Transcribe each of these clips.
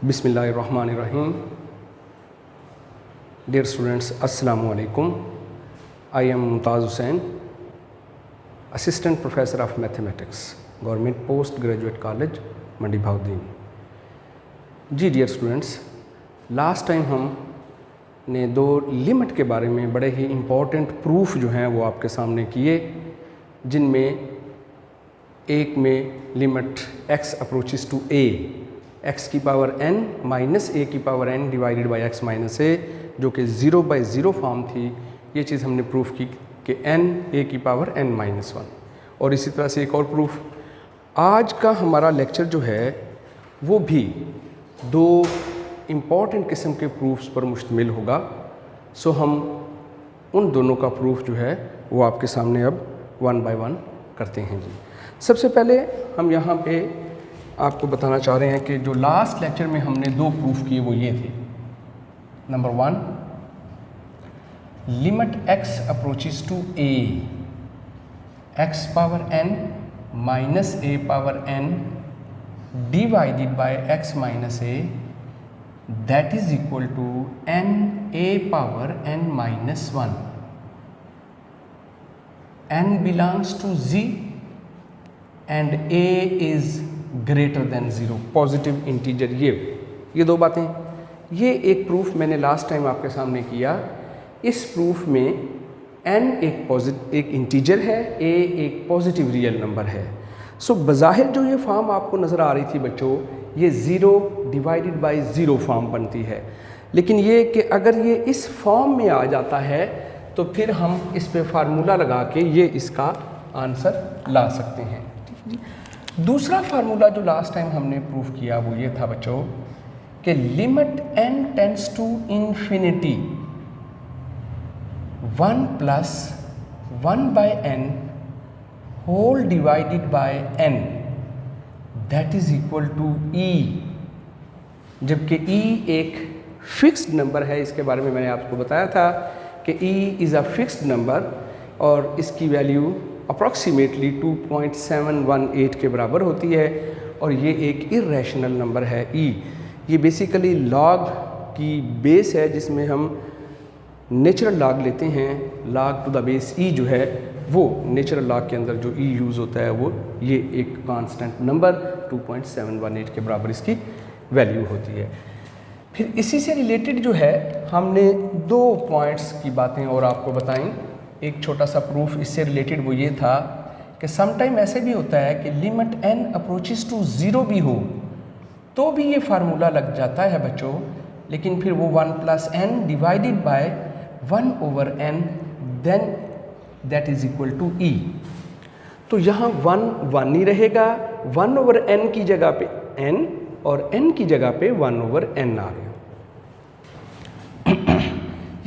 बिस्मिल्लाहिर्रहमानिर्रहीम। Dear students, अस्सलामु अलैकुम। I am Mumtaz Hussain, assistant professor of mathematics, government post graduate college Mandi Bahauddin. जी डियर स्टूडेंट्स, लास्ट टाइम हमने दो लिमिट के बारे में बड़े ही इम्पोर्टेंट प्रूफ जो हैं वो आपके सामने किए, जिनमें एक में limit x approaches to a, x की पावर n माइनस a की power n divided by x minus a, जो कि 0/0 फॉर्म थी। ये चीज़ हमने प्रूफ की कि n a की पावर n माइनस 1। और इसी तरह से एक और प्रूफ। आज का हमारा लेक्चर जो है वो भी दो इम्पॉर्टेंट किस्म के प्रूफ्स पर मुश्तमिल होगा। सो हम उन दोनों का प्रूफ जो है वो आपके सामने अब वन बाय वन करते हैं। जी, सबसे पहले हम यहाँ पे आपको बताना चाह रहे हैं कि जो लास्ट लेक्चर में हमने दो प्रूफ किए वो ये थे। Number 1, limit x approaches to a, x power n minus a power n divided by x minus a, that is equal to n a power n minus 1। n belongs to z and a is greater than 0, positive integer. ये दो बातें, ये एक proof मैंने last time आपके सामने किया। इस प्रूफ में n एक इंटीजर है, a एक पॉजिटिव रियल नंबर है। सो बज़ाहिर जो ये फॉर्म आपको नज़र आ रही थी बच्चों, ये 0 डिवाइडेड बाई 0 फॉर्म बनती है। लेकिन ये कि अगर ये इस फॉर्म में आ जाता है तो फिर हम इस पे फार्मूला लगा के ये इसका आंसर ला सकते हैं। दूसरा फार्मूला जो लास्ट टाइम हमने प्रूफ किया वो ये था बच्चों कि limit n tends to infinity 1 plus 1 by n whole divided by n, that is equal to e। जबकि e एक फिक्स्ड नंबर है, इसके बारे में मैंने आपको बताया था कि e is a fixed number और इसकी वैल्यू अप्रॉक्सीमेटली 2.718 के बराबर होती है। और ये एक इर्रेशनल नंबर है e। ये बेसिकली लॉग की बेस है, जिसमें हम नेचुरल लॉग लेते हैं। Log to the base e जो है वो नेचुरल लॉग के अंदर जो e यूज़ होता है वो ये एक कांस्टेंट नंबर 2.718 के बराबर इसकी वैल्यू होती है। फिर इसी से रिलेटेड जो है हमने दो पॉइंट्स की बातें और आपको बताएं। एक छोटा सा प्रूफ इससे रिलेटेड वो ये था कि समटाइम ऐसे भी होता है कि लिमिट n अप्रोचेस टू 0 भी हो तो भी ये फार्मूला लग जाता है बच्चों, लेकिन फिर वो 1 plus n divided by 1 over n, then that is equal to e। तो यहाँ 1 ही रहेगा, 1 ओवर n की जगह पे n और n की जगह पे 1 ओवर n आ गया।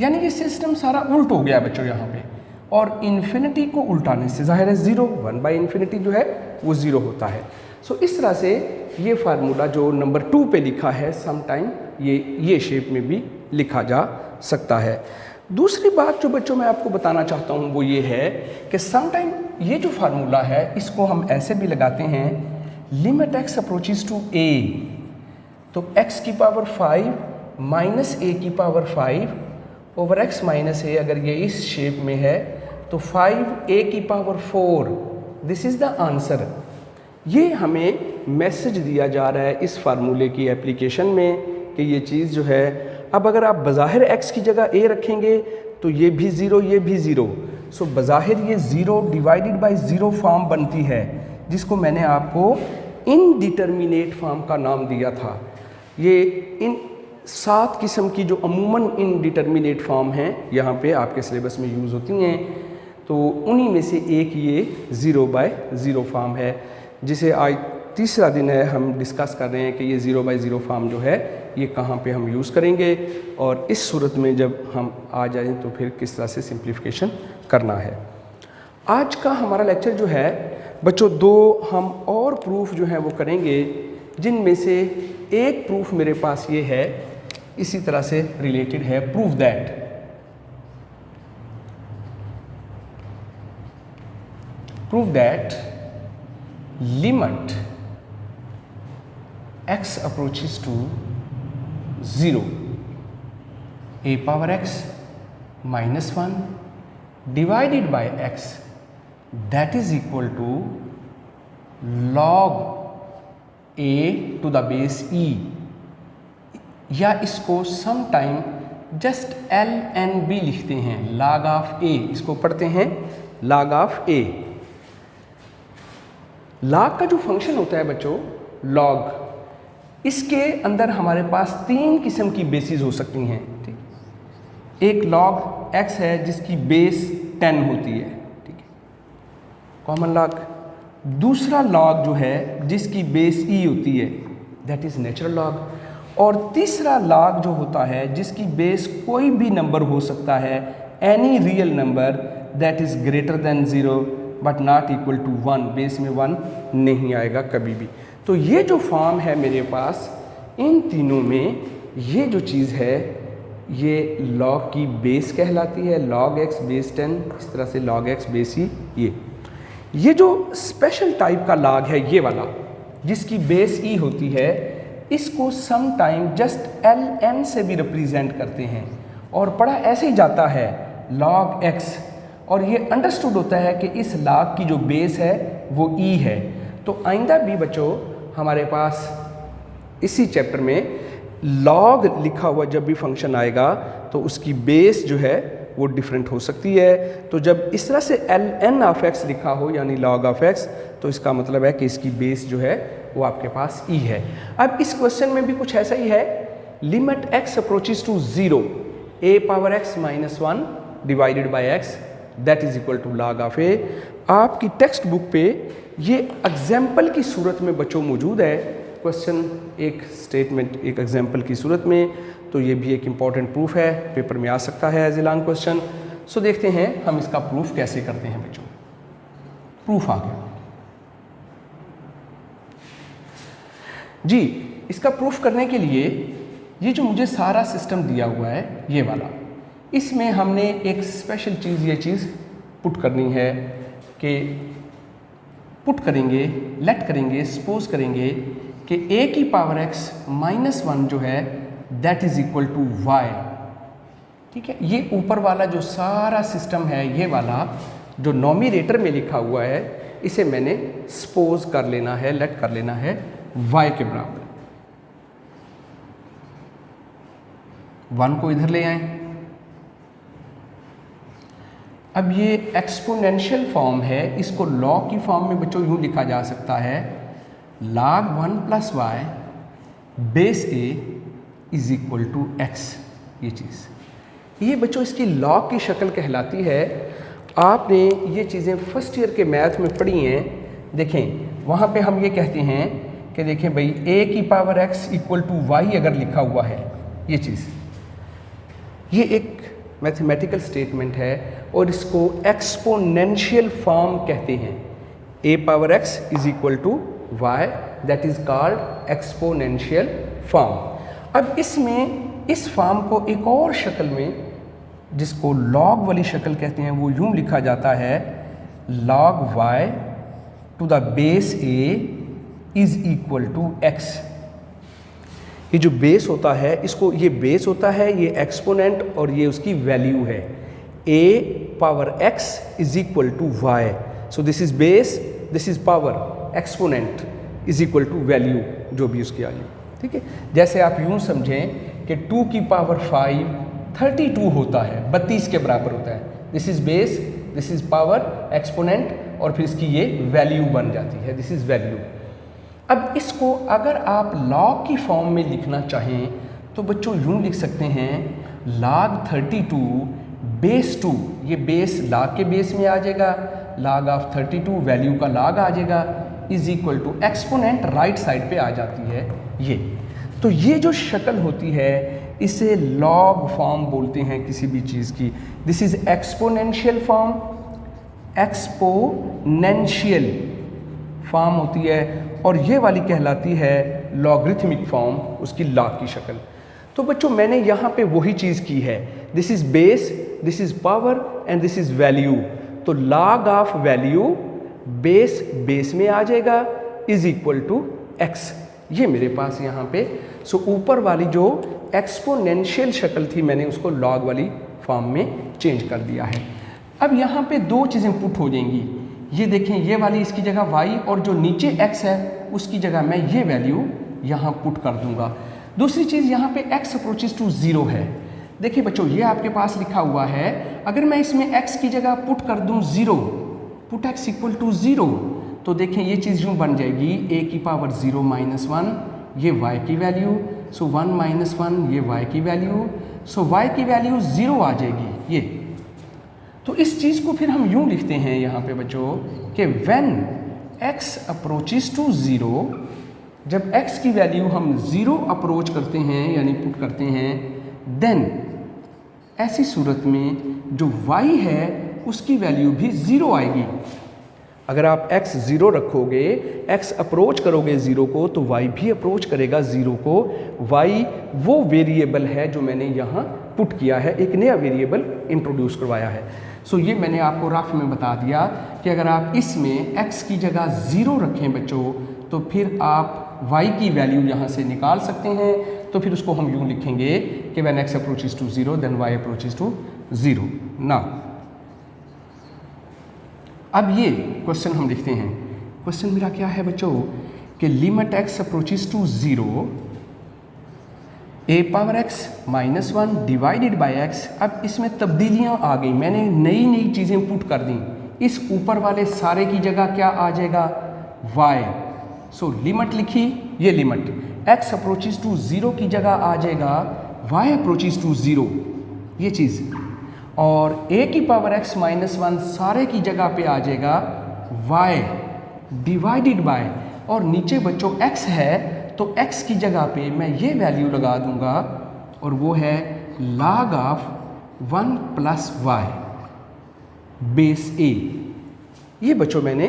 यानी कि सिस्टम सारा उल्ट हो गया बच्चों यहाँ पे। और इन्फिनिटी को उल्टाने से जाहिर है 0, 1 बाई इन्फिनिटी जो है वो 0 होता है। सो इस तरह से ये फार्मूला जो नंबर 2 पे लिखा है समटाइम ये शेप में भी लिखा जा सकता है। दूसरी बात जो बच्चों मैं आपको बताना चाहता हूँ वो ये है कि समटाइम ये जो फार्मूला है इसको हम ऐसे भी लगाते हैं, limit x approaches to a, तो x की पावर 5 माइनस a की power 5 over x minus a, अगर ये इस शेप में है तो 5a की power 4, this is the answer. ये हमें मैसेज दिया जा रहा है इस फार्मूले की एप्लीकेशन में कि ये चीज़ जो है, अब अगर आप बज़ाहिर x की जगह a रखेंगे तो ये भी 0, ये भी 0। सो बज़ाहिर ये 0 डिवाइडेड बाई 0 फॉर्म बनती है, जिसको मैंने आपको इनडिटर्मिनेट फॉर्म का नाम दिया था। ये इन 7 किस्म की जो अमूमन इनडिटर्मिनेट फॉर्म हैं यहाँ पे आपके सिलेबस में यूज़ होती हैं, तो उन्हीं में से एक ये 0/0 फॉर्म है, जिसे आज तीसरा दिन है हम डिस्कस कर रहे हैं कि ये 0/0 फॉर्म जो है ये कहाँ पे हम यूज़ करेंगे और इस सूरत में जब हम आ जाएं तो फिर किस तरह से सिंप्लीफिकेशन करना है। आज का हमारा लेक्चर जो है बच्चों, दो हम और प्रूफ जो हैं वो करेंगे, जिनमें से एक प्रूफ मेरे पास ये है, इसी तरह से रिलेटेड है। Proof that limit x approaches to 0 a power x minus 1 divided by x that is equal to log a to the base e, या इसको some time just ln b लिखते हैं, log ऑफ a, इसको पढ़ते हैं log of a। log का जो function होता है बच्चों log, इसके अंदर हमारे पास 3 किस्म की बेसिस हो सकती हैं, ठीक। एक log x है जिसकी बेस 10 होती है, ठीक है, कॉमन log। दूसरा log जो है जिसकी बेस e होती है, दैट इज नेचुरल log। और तीसरा log जो होता है जिसकी बेस कोई भी नंबर हो सकता है, any real number that is greater than 0 but not equal to 1, base में 1 नहीं आएगा कभी भी। तो ये जो फॉर्म है मेरे पास, इन तीनों में ये जो चीज़ है ये log की बेस कहलाती है, log x बेस 10, इस तरह से log x बेस ही। ये जो स्पेशल टाइप का log है ये वाला जिसकी बेस e होती है, इसको सम टाइम जस्ट ln से भी रिप्रेजेंट करते हैं और पढ़ा ऐसे ही जाता है log x, और ये अंडरस्टूड होता है कि इस log की जो बेस है वो e है। तो आइंदा भी बच्चों हमारे पास इसी चैप्टर में log लिखा हुआ जब भी फंक्शन आएगा तो उसकी बेस जो है वो डिफरेंट हो सकती है। तो जब इस तरह से ln ऑफ x लिखा हो यानी log ऑफ x, तो इसका मतलब है कि इसकी बेस जो है वो आपके पास e है। अब इस क्वेश्चन में भी कुछ ऐसा ही है, limit x approaches to 0 a power x minus 1 divided by x that is equal to log of a। आपकी टेक्स्ट बुक पे ये एग्जाम्पल की सूरत में बच्चों मौजूद है, क्वेश्चन एक स्टेटमेंट एक एग्जाम्पल की सूरत में, तो ये भी एक इम्पॉर्टेंट प्रूफ है, पेपर में आ सकता है एज ए लॉन्ग क्वेश्चन। सो देखते हैं हम इसका प्रूफ कैसे करते हैं बच्चों। प्रूफ आ गया जी। इसका प्रूफ करने के लिए ये जो मुझे सारा सिस्टम दिया हुआ है ये वाला, इसमें हमने एक स्पेशल चीज़ ये चीज़ पुट करनी है कि पुट करेंगे, लेट करेंगे, सपोज करेंगे कि a की पावर x माइनस 1 जो है that is equal to y, ठीक है। ये ऊपर वाला जो सारा सिस्टम है ये वाला जो नॉमिनेटर में लिखा हुआ है, इसे मैंने सपोज कर लेना है, लेट कर लेना है y के बराबर। 1 को इधर ले आए। अब ये एक्सपोनेंशियल फॉर्म है, इसको log की फॉर्म में बच्चों यूँ लिखा जा सकता है log 1 plus y base a is equal to x। ये चीज़ ये बच्चों इसकी log की शक्ल कहलाती है। आपने ये चीज़ें फर्स्ट ईयर के मैथ में पढ़ी हैं। देखें वहाँ पे हम ये कहते हैं कि देखें भाई a की power x equal to y अगर लिखा हुआ है, ये चीज़ ये एक मैथमेटिकल स्टेटमेंट है और इसको एक्सपोनेंशियल फॉर्म कहते हैं। a power x is equal to y that is called exponential form. अब इसमें इस फॉर्म को एक और शक्ल में जिसको log वाली शक्ल कहते हैं वो यूँ लिखा जाता है log y to the base a is equal to x। ये जो बेस होता है, इसको ये बेस होता है, ये एक्सपोनेंट और ये उसकी वैल्यू है। a power x is equal to y, so this is base, this is power, exponent is equal to value जो भी उसकी आई, ठीक है। जैसे आप यूँ समझें कि 2 की पावर 5 32 होता है, 32 के बराबर होता है। This is base, this is power, exponent और फिर इसकी ये वैल्यू बन जाती है, दिस इज वैल्यू। अब इसको अगर आप log की फॉर्म में लिखना चाहें तो बच्चों यूँ लिख सकते हैं log 32 बेस 2, ये बेस log के बेस में आ जाएगा, log ऑफ 32 वैल्यू का log आ जाएगा is equal to exponent right side पे आ जाती है ये। तो ये जो शक्ल होती है इसे log फॉर्म बोलते हैं किसी भी चीज़ की। This is exponential form, exponential form होती है और ये वाली कहलाती है लॉगरिथमिक फॉर्म, उसकी log की शक्ल। तो बच्चों मैंने यहाँ पे वही चीज़ की है, this is base, this is power and this is value. तो log of value base base में आ जाएगा इज इक्वल टू x। ये मेरे पास यहाँ पे सो ऊपर वाली जो एक्सपोनेंशियल शक्ल थी मैंने उसको लॉग वाली फॉर्म में चेंज कर दिया है। अब यहाँ पे दो चीज़ें पुट हो जाएंगी, ये देखें ये वाली इसकी जगह y और जो नीचे x है उसकी जगह मैं ये वैल्यू यहाँ पुट कर दूंगा। दूसरी चीज़ यहाँ पे x अप्रोचेस टू 0 है। देखिए बच्चों ये आपके पास लिखा हुआ है, अगर मैं इसमें x की जगह पुट कर दूँ 0, पुट x इक्वल टू 0, तो देखें ये चीज़ यूँ बन जाएगी a की पावर 0 माइनस 1, ये y की वैल्यू, सो 1 माइनस 1 ये y की वैल्यू, सो y की वैल्यू 0 आ जाएगी ये। तो इस चीज़ को फिर हम यूँ लिखते हैं यहाँ पे बच्चों कि व्हेन x अप्रोचेस टू 0, जब x की वैल्यू हम 0 अप्रोच करते हैं यानी पुट करते हैं, देन ऐसी सूरत में जो y है उसकी वैल्यू भी 0 आएगी। अगर आप x 0 रखोगे, x अप्रोच करोगे 0 को, तो y भी अप्रोच करेगा 0 को। y वो वेरिएबल है जो मैंने यहाँ पुट किया है, एक नया वेरिएबल इंट्रोड्यूस करवाया है। सो ये मैंने आपको रफ में बता दिया कि अगर आप इसमें x की जगह 0 रखें बच्चों, तो फिर आप y की वैल्यू यहाँ से निकाल सकते हैं। तो फिर उसको हम यूँ लिखेंगे कि when x approaches to 0 then y approaches to 0 ना। अब ये क्वेश्चन हम लिखते हैं। क्वेश्चन मेरा क्या है बच्चों कि limit x approaches to 0 a power x minus 1 divided by x। अब इसमें तब्दीलियाँ आ गई, मैंने नई नई चीज़ें पुट कर दी। इस ऊपर वाले सारे की जगह क्या आ जाएगा y। सो लिमिट लिखी, ये लिमिट x अप्रोचेस टू 0 की जगह आ जाएगा y अप्रोचेस टू 0, ये चीज़। और a की पावर x माइनस 1 सारे की जगह पे आ जाएगा y डिवाइडेड बाय, और नीचे बच्चों x है तो x की जगह पे मैं ये वैल्यू लगा दूंगा और वो है log of 1 plus y base a। ये बच्चों मैंने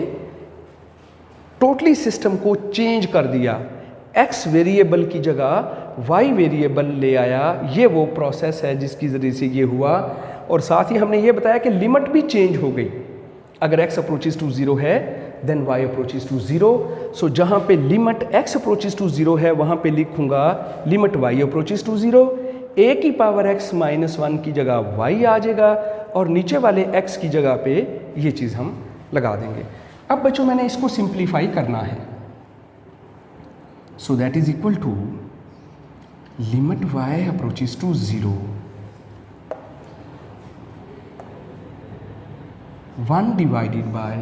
टोटली सिस्टम को चेंज कर दिया, x वेरिएबल की जगह y वेरिएबल ले आया। ये वो प्रोसेस है जिसकी ज़रिए से ये हुआ। और साथ ही हमने ये बताया कि लिमिट भी चेंज हो गई। अगर x अप्रोचेस टू 0 है देन y अप्रोचेस टू 0। सो जहाँ पे लिमिट x अप्रोचेस टू 0 है वहाँ पे लिखूंगा limit y approaches to 0। a की पावर x माइनस 1 की जगह y आ जाएगा और नीचे वाले x की जगह पे ये चीज़ हम लगा देंगे। अब बच्चों मैंने इसको सिंप्लीफाई करना है। So that is equal to limit y approaches to 0 1 divided by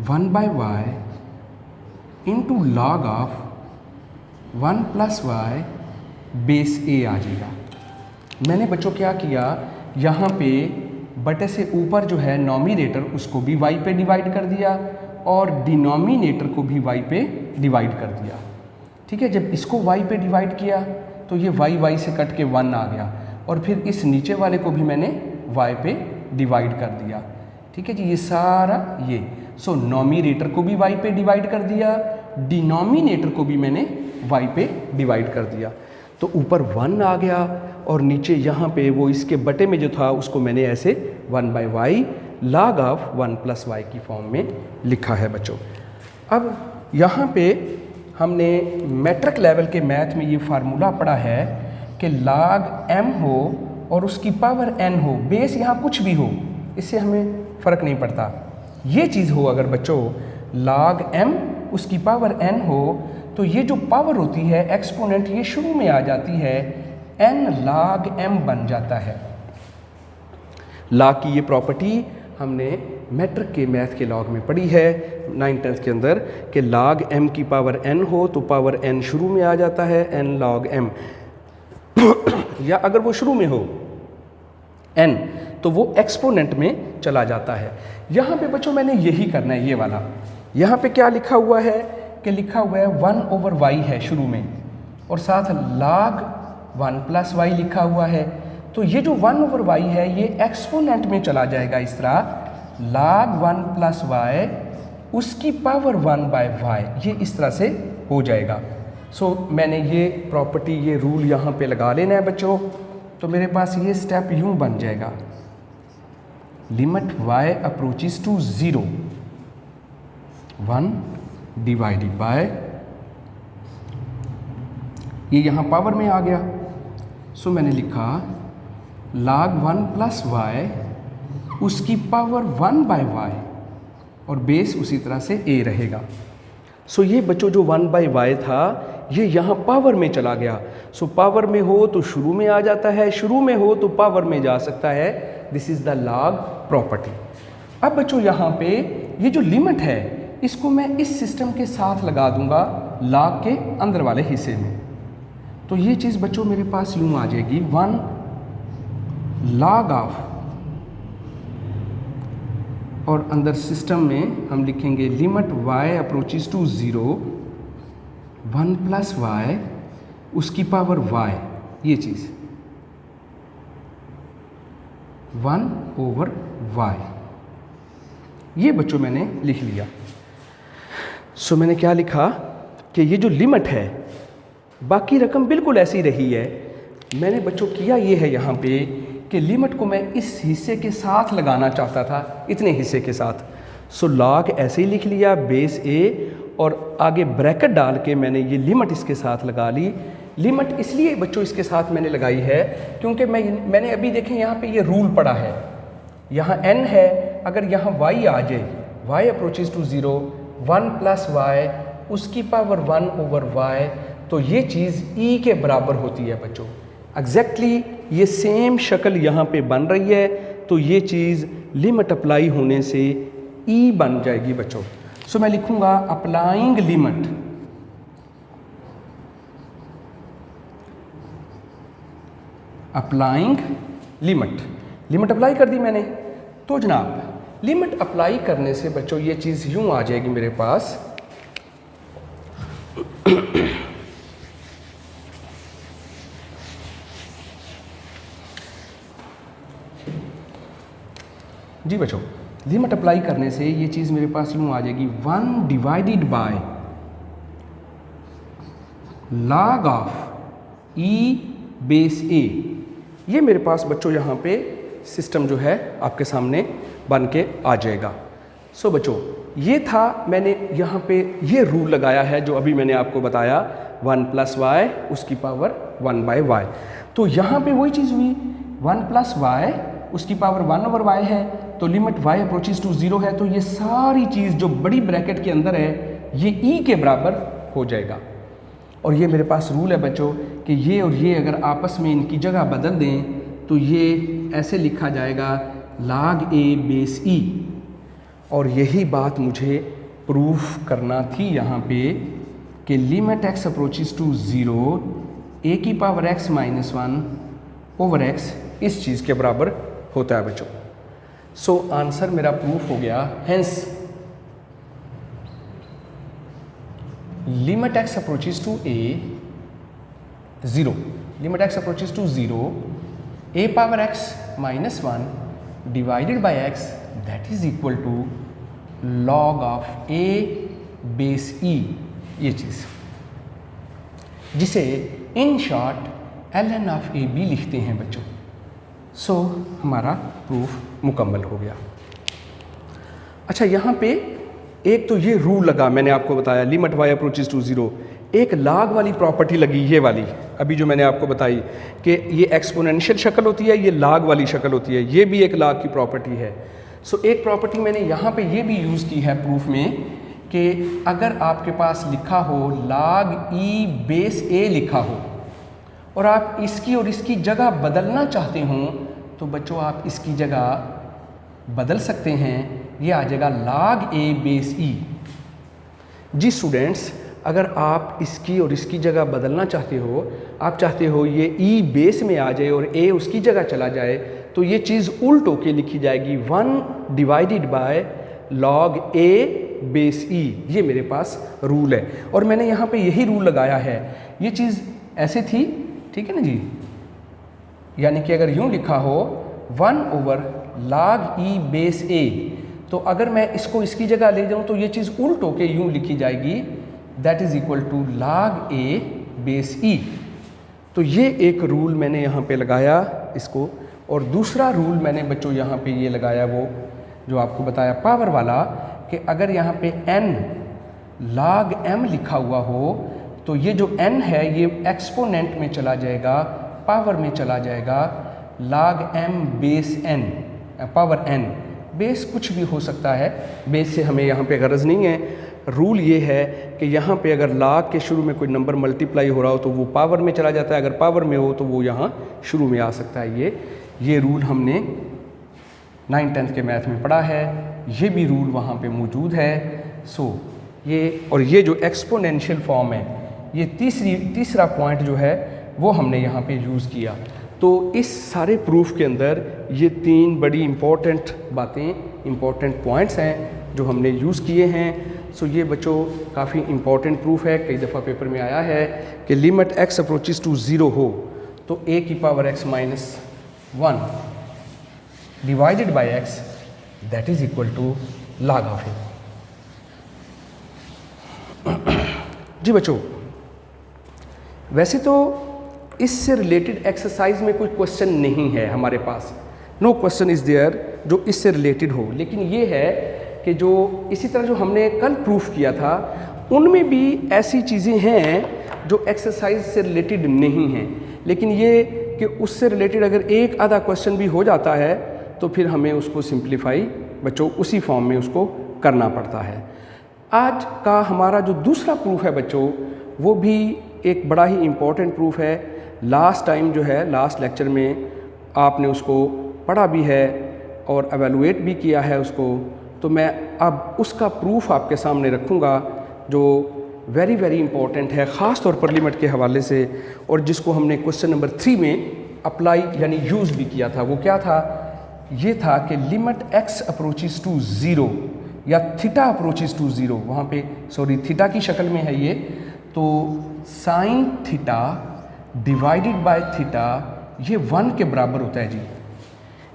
1 by y into log of 1 plus y base a आ जाएगा। मैंने बच्चों क्या किया, यहाँ पे बटे से ऊपर जो है नॉमिनेटर उसको भी y पे डिवाइड कर दिया और डिनोमिनेटर को भी y पे डिवाइड कर दिया। ठीक है, जब इसको y पे डिवाइड किया तो ये y से कट के 1 आ गया और फिर इस नीचे वाले को भी मैंने y पे डिवाइड कर दिया। ठीक है जी, ये सारा ये। सो नॉमिनेटर को भी y पे डिवाइड कर दिया, डिनोमिनेटर को भी मैंने y पे डिवाइड कर दिया। तो ऊपर 1 आ गया और नीचे यहाँ पे वो इसके बटे में जो था उसको मैंने ऐसे 1 by y log of 1 plus y की फॉर्म में लिखा है बच्चों। अब यहाँ पे हमने मैट्रिक लेवल के मैथ में ये फार्मूला पढ़ा है कि log m हो और उसकी पावर n हो, बेस यहाँ कुछ भी हो, इससे हमें फ़र्क नहीं पड़ता। ये चीज़ हो अगर बच्चों log m उसकी पावर n हो तो ये जो पावर होती है एक्सपोनेंट ये शुरू में आ जाती है, n log m बन जाता है। log की ये प्रॉपर्टी हमने मैट्रिक के मैथ के लॉग में पढ़ी है 9th के अंदर कि log m की पावर n हो तो पावर n शुरू में आ जाता है n log m या अगर वो शुरू में हो n तो वो एक्सपोनेंट में चला जाता है। यहाँ पे बच्चों मैंने यही करना है, ये वाला। यहाँ पे क्या लिखा हुआ है कि लिखा हुआ है 1 ओवर y है शुरू में और साथ log 1 प्लस y लिखा हुआ है। तो ये जो 1 ओवर y है ये एक्सपोनेंट में चला जाएगा इस तरह log 1 प्लस y उसकी पावर 1 बाय y, ये इस तरह से हो जाएगा। सो मैंने ये प्रॉपर्टी ये रूल यहाँ पे लगा लेना है बच्चों। तो मेरे पास ये स्टेप यूँ बन जाएगा, limit y approaches to 0 1 divided by ये यहाँ पावर में आ गया। सो मैंने लिखा log 1 प्लस वाई उसकी पावर 1 बाय वाई और बेस उसी तरह से a रहेगा। सो ये बच्चों जो 1 बाय वाई था ये यहाँ पावर में चला गया। सो पावर में हो तो शुरू में आ जाता है, शुरू में हो तो पावर में जा सकता है। This is the log property. अब बच्चों यहाँ पे ये जो लिमिट है इसको मैं इस सिस्टम के साथ लगा दूंगा लॉग के अंदर वाले हिस्से में। तो ये चीज़ बच्चों मेरे पास यूँ आ जाएगी 1 log ऑफ, और अंदर सिस्टम में हम लिखेंगे limit y approaches to 0 1 plus y उसकी पावर y, ये चीज़ 1 ओवर y। ये बच्चों मैंने लिख लिया। सो मैंने क्या लिखा कि ये जो लिमिट है बाकी रकम बिल्कुल ऐसी रही है। मैंने बच्चों किया ये है यहाँ पे कि लिमिट को मैं इस हिस्से के साथ लगाना चाहता था, इतने हिस्से के साथ। सो लॉग ऐसे ही लिख लिया बेस a और आगे ब्रैकेट डाल के मैंने ये लिमिट इसके साथ लगा ली। लिमिट इसलिए बच्चों इसके साथ मैंने लगाई है क्योंकि मैंने अभी देखें यहाँ पे ये रूल पड़ा है, यहाँ n है, अगर यहाँ y आ जाए y approaches to 0 1 plus y उसकी पावर 1 ओवर y, तो ये चीज़ e के बराबर होती है बच्चों। एग्जैक्टली ये सेम शक्ल यहाँ पे बन रही है, तो ये चीज़ लिमिट अप्लाई होने से e बन जाएगी बच्चों। सो मैं लिखूँगा applying limit, applying limit, limit apply कर दी मैंने। तो जनाब लिमिट अप्लाई करने से बच्चों ये चीज़ यूँ आ जाएगी मेरे पास जी बच्चों, लिमिट अप्लाई करने से ये चीज़ मेरे पास यूँ आ जाएगी 1 divided bye log of e base a। ये मेरे पास बच्चों यहाँ पे सिस्टम जो है आपके सामने बन के आ जाएगा। सो बच्चों ये था, मैंने यहाँ पे ये रूल लगाया है जो अभी मैंने आपको बताया 1 प्लस वाई उसकी पावर 1 बाय वाई। तो यहाँ पे वही चीज़ हुई 1 प्लस वाई उसकी पावर 1 ओवर y है, तो लिमिट y अप्रोचेस टू 0 है, तो ये सारी चीज़ जो बड़ी ब्रैकेट के अंदर है ये e के बराबर हो जाएगा। और ये मेरे पास रूल है बच्चों कि ये और ये अगर आपस में इनकी जगह बदल दें तो ये ऐसे लिखा जाएगा log a बेस e। और यही बात मुझे प्रूफ करना थी यहाँ पे कि limit x approaches to 0 a की power x minus 1 over x इस चीज़ के बराबर होता है बच्चों। सो आंसर मेरा प्रूफ हो गया। Hence limit x approaches to a 0, limit x approaches to 0 a power x minus 1 divided by x that is equal to log of a base e, ये चीज़ जिसे in short ln of a b लिखते हैं बच्चों। सो हमारा proof मुकम्मल हो गया। अच्छा यहाँ पे एक तो ये रूल लगा, मैंने आपको बताया लिमिट y अप्रोचेस टू 0। एक log वाली प्रॉपर्टी लगी, ये वाली अभी जो मैंने आपको बताई कि ये एक्सपोनेंशियल शक्ल होती है, ये log वाली शक्ल होती है, ये भी एक log की प्रॉपर्टी है। सो एक प्रॉपर्टी मैंने यहाँ पे ये भी यूज़ की है प्रूफ में कि अगर आपके पास लिखा हो log e बेस a लिखा हो और आप इसकी और इसकी जगह बदलना चाहते हों तो बच्चों आप इसकी जगह बदल सकते हैं, ये आ जाएगा log a बेस e। जी स्टूडेंट्स, अगर आप इसकी और इसकी जगह बदलना चाहते हो, आप चाहते हो ये e बेस में आ जाए और a उसकी जगह चला जाए, तो ये चीज़ उल्ट होके लिखी जाएगी 1 divided bye log a base e। ये मेरे पास रूल है और मैंने यहाँ पे यही रूल लगाया है। ये चीज़ ऐसे थी, ठीक है ना जी, यानी कि अगर यूँ लिखा हो 1 over log e base a, तो अगर मैं इसको इसकी जगह ले जाऊँ तो ये चीज़ उल्ट होके यूँ लिखी जाएगी that is equal to log a base e। तो ये एक रूल मैंने यहाँ पे लगाया इसको, और दूसरा रूल मैंने बच्चों यहाँ पे ये लगाया वो जो आपको बताया पावर वाला कि अगर यहाँ पे n log m लिखा हुआ हो तो ये जो n है ये एक्सपोनेंट में चला जाएगा, पावर में चला जाएगा log m base n, power n। Base कुछ भी हो सकता है, बेस से हमें यहाँ पे गरज नहीं है। रूल ये है कि यहाँ पे अगर log के शुरू में कोई नंबर मल्टीप्लाई हो रहा हो तो वो पावर में चला जाता है, अगर पावर में हो तो वो यहाँ शुरू में आ सकता है। ये रूल हमने 9th-10th के मैथ में पढ़ा है, ये भी रूल वहाँ पे मौजूद है। ये जो एक्सपोनेंशियल फॉर्म है, ये तीसरा पॉइंट जो है वो हमने यहाँ पे यूज़ किया। तो इस सारे प्रूफ के अंदर ये 3 बड़ी इम्पॉर्टेंट बातें, इम्पॉर्टेंट पॉइंट्स हैं जो हमने यूज़ किए हैं। ये बच्चों काफ़ी इम्पॉर्टेंट प्रूफ है, कई दफ़ा पेपर में आया है कि लिमिट x अप्रोचेस टू 0 हो तो a की power x minus 1 divided by x that is equal to log of a। जी बच्चों, वैसे तो इससे रिलेटेड एक्सरसाइज में कोई क्वेश्चन नहीं है हमारे पास, नो क्वेश्चन इज़ देयर जो इससे रिलेटेड हो, लेकिन ये है कि जो इसी तरह जो हमने कल प्रूफ किया था उनमें भी ऐसी चीज़ें हैं जो एक्सरसाइज से रिलेटेड नहीं हैं, लेकिन ये कि उससे रिलेटेड अगर एक आधा क्वेश्चन भी हो जाता है तो फिर हमें उसको सिंप्लीफाई बच्चों उसी फॉर्म में उसको करना पड़ता है। आज का हमारा जो दूसरा प्रूफ है बच्चों, वो भी एक बड़ा ही इम्पॉर्टेंट प्रूफ है। लास्ट टाइम जो है, लास्ट लेक्चर में आपने उसको पढ़ा भी है और एवेलुएट भी किया है उसको, तो मैं अब उसका प्रूफ आपके सामने रखूँगा जो वेरी वेरी इंपॉर्टेंट है, ख़ास तौर पर लिमिट के हवाले से, और जिसको हमने क्वेश्चन नंबर 3 में अप्लाई यानी यूज़ भी किया था। वो क्या था? ये था कि लिमिट x अप्रोचेस टू 0 या थीटा अप्रोचेस टू 0, वहाँ पे सॉरी थीटा की शक्ल में है ये, तो sign theta divided by theta ये 1 के बराबर होता है जी।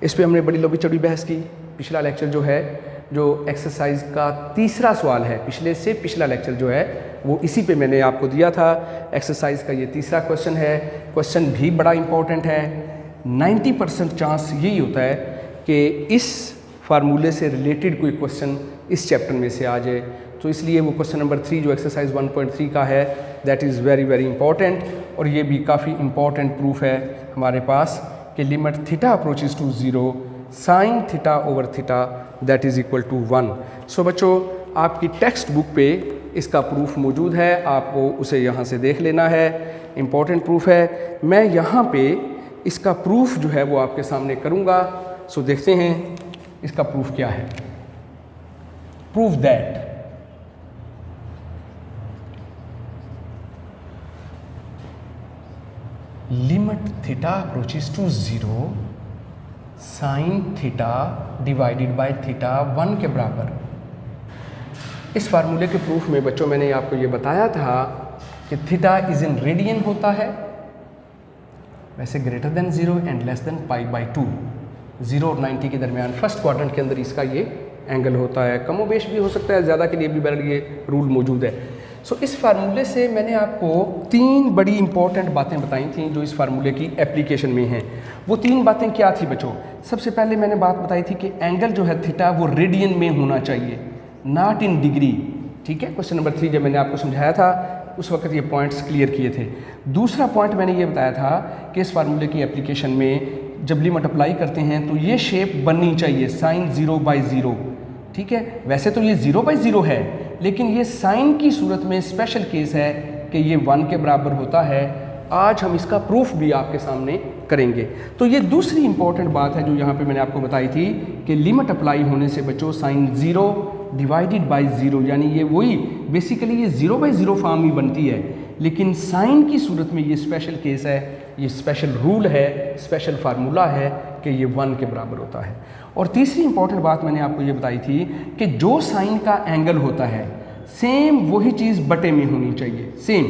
इस पे हमने बड़ी लंबी चौड़ी बहस की। पिछला लेक्चर जो है, जो एक्सरसाइज का तीसरा सवाल है, पिछले से पिछला लेक्चर जो है वो इसी पे मैंने आपको दिया था। एक्सरसाइज का ये तीसरा क्वेश्चन है। क्वेश्चन भी बड़ा इंपॉर्टेंट है। 90% चांस यही होता है कि इस फार्मूले से रिलेटेड कोई क्वेश्चन इस चैप्टर में से आ जाए, तो इसलिए वो क्वेश्चन नंबर 3 जो एक्सरसाइज 1.3 का है that is very very important, और ये भी काफ़ी इंपॉर्टेंट प्रूफ है हमारे पास कि limit theta approaches to 0 sine theta over theta that is equal to 1। So बच्चों, आपकी टेक्स्ट बुक पे इसका प्रूफ मौजूद है, आपको उसे यहाँ से देख लेना है। इम्पॉर्टेंट प्रूफ है। मैं यहाँ पे इसका प्रूफ जो है वो आपके सामने करूँगा। सो देखते हैं इसका प्रूफ क्या है। Proof that limit theta approaches to 0 sine theta divided by theta 1 के बराबर। इस फार्मूले के प्रूफ में बच्चों मैंने आपको ये बताया था कि थीटा इज इन रेडियन होता है, वैसे greater than 0 and less than π/2, 0 और 90 के दरमियान फर्स्ट क्वाड्रेंट के अंदर इसका ये एंगल होता है। कमोबेश भी हो सकता है, ज़्यादा के लिए भी बहरहाल ये रूल मौजूद है। सो इस फार्मूले से मैंने आपको 3 बड़ी इंपॉर्टेंट बातें बताई थी जो इस फार्मूले की एप्लीकेशन में हैं। वो 3 बातें क्या थी बच्चों? सबसे पहले मैंने बात बताई थी कि एंगल जो है थीटा वो रेडियन में होना चाहिए, नॉट इन डिग्री। ठीक है, क्वेश्चन नंबर 3 जब मैंने आपको समझाया था उस वक्त ये पॉइंट्स क्लियर किए थे। दूसरा पॉइंट मैंने ये बताया था कि इस फार्मूले की एप्लीकेशन में जब लिमिट अप्लाई करते हैं तो ये शेप बननी चाहिए साइन 0/0। ठीक है, वैसे तो ये 0/0 है, लेकिन ये साइन की सूरत में स्पेशल केस है कि ये 1 के बराबर होता है। आज हम इसका प्रूफ भी आपके सामने करेंगे। तो ये दूसरी इंपॉर्टेंट बात है जो यहाँ पे मैंने आपको बताई थी कि लिमिट अप्लाई होने से बच्चों साइन 0 डिवाइडेड बाय 0, यानी ये वही बेसिकली ये 0/0 फॉर्म ही बनती है, लेकिन साइन की सूरत में ये स्पेशल केस है, ये स्पेशल रूल है, स्पेशल फार्मूला है कि ये 1 के बराबर होता है। और तीसरी इंपॉर्टेंट बात मैंने आपको ये बताई थी कि जो साइन का एंगल होता है सेम वही चीज़ बटे में होनी चाहिए, सेम।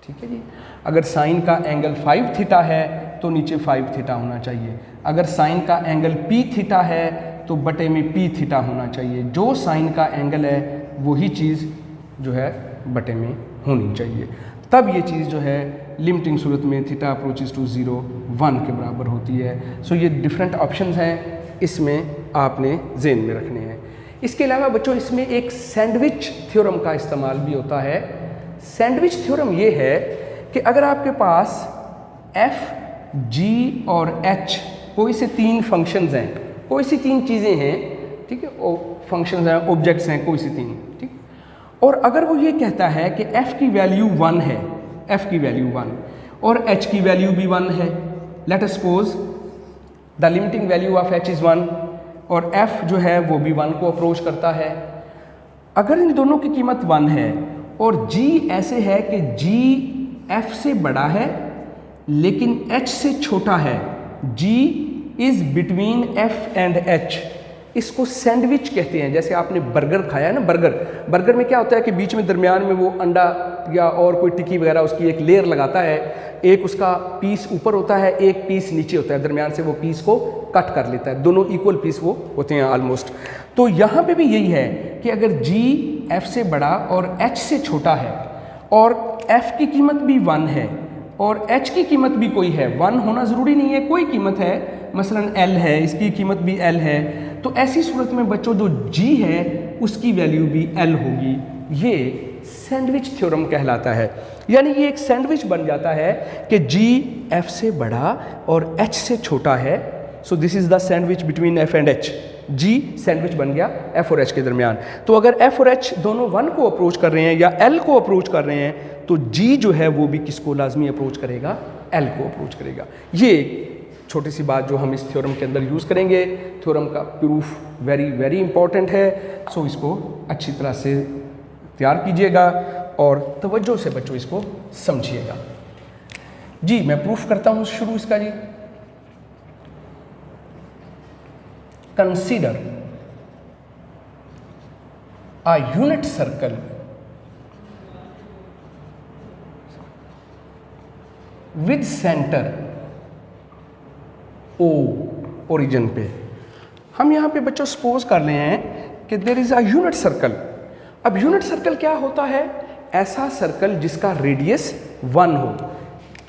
ठीक है जी, अगर साइन का एंगल 5 थीटा है तो नीचे 5 थीटा होना चाहिए। अगर साइन का एंगल p थीटा है तो बटे में p थीटा होना चाहिए। जो साइन का एंगल है वही चीज़ जो है बटे में होनी चाहिए, तब ये चीज़ जो है लिमिटिंग सूरत में थीटा अप्रोचेस टू 0 1 के बराबर होती है। सो ये डिफरेंट ऑप्शंस हैं, इसमें आपने ज़हन में रखने हैं। इसके अलावा बच्चों इसमें एक सैंडविच थ्योरम का इस्तेमाल भी होता है। सैंडविच थ्योरम ये है कि अगर आपके पास f, g और h कोई से तीन फंक्शंस हैं, कोई सी तीन चीज़ें हैं, ठीक है, फंक्शंस हैं, ऑब्जेक्ट्स हैं, कोई सी तीन, ठीक, और अगर वो ये कहता है कि f की वैल्यू 1 है, f की वैल्यू 1 और h की वैल्यू भी 1 है, late us suppose the limiting value of h is 1 और f जो है वो भी 1 को अप्रोच करता है। अगर इन दोनों की कीमत 1 है और g ऐसे है कि g f से बड़ा है लेकिन h से छोटा है, g is between f and h, इसको सैंडविच कहते हैं। जैसे आपने बर्गर खाया है ना, बर्गर में क्या होता है कि बीच में दरमियान में वो अंडा या और कोई टिक्की वगैरह उसकी एक लेयर लगाता है, एक उसका पीस ऊपर होता है, एक पीस नीचे होता है, दरमियान से वो पीस को कट कर लेता है, दोनों इक्वल पीस वो होते हैं ऑलमोस्ट। तो यहाँ पे भी यही है कि अगर g f से बड़ा और h से छोटा है और f की कीमत भी 1 है और h की कीमत भी कोई है, 1 होना ज़रूरी नहीं है, कोई कीमत है, मसलन l है, इसकी कीमत भी l है, तो ऐसी सूरत में बच्चों जो g है उसकी वैल्यू भी l होगी। ये सैंडविच थ्योरम कहलाता है। यानी ये एक सैंडविच बन जाता है कि g f से बड़ा और h से छोटा है। सो this is the sandwich between f and h। g sandwich बन गया f और h के दरमियान। तो अगर f और h दोनों 1 को अप्रोच कर रहे हैं या l को अप्रोच कर रहे हैं तो g जो है वो भी किसको लाजमी अप्रोच करेगा, l को अप्रोच करेगा। ये छोटी सी बात जो हम इस थ्योरम के अंदर यूज़ करेंगे। थ्योरम का प्रूफ वेरी वेरी इंपॉर्टेंट है, सो इसको अच्छी तरह से तैयार कीजिएगा और तवज्जो से बच्चों इसको समझिएगा। जी मैं प्रूफ करता हूँ शुरू इसका। जी consider a unit circle with center O origin पे। हम यहाँ पे बच्चों सपोज कर रहे हैं कि there is a unit circle. अब यूनिट सर्कल क्या होता है? ऐसा सर्कल जिसका रेडियस 1 हो,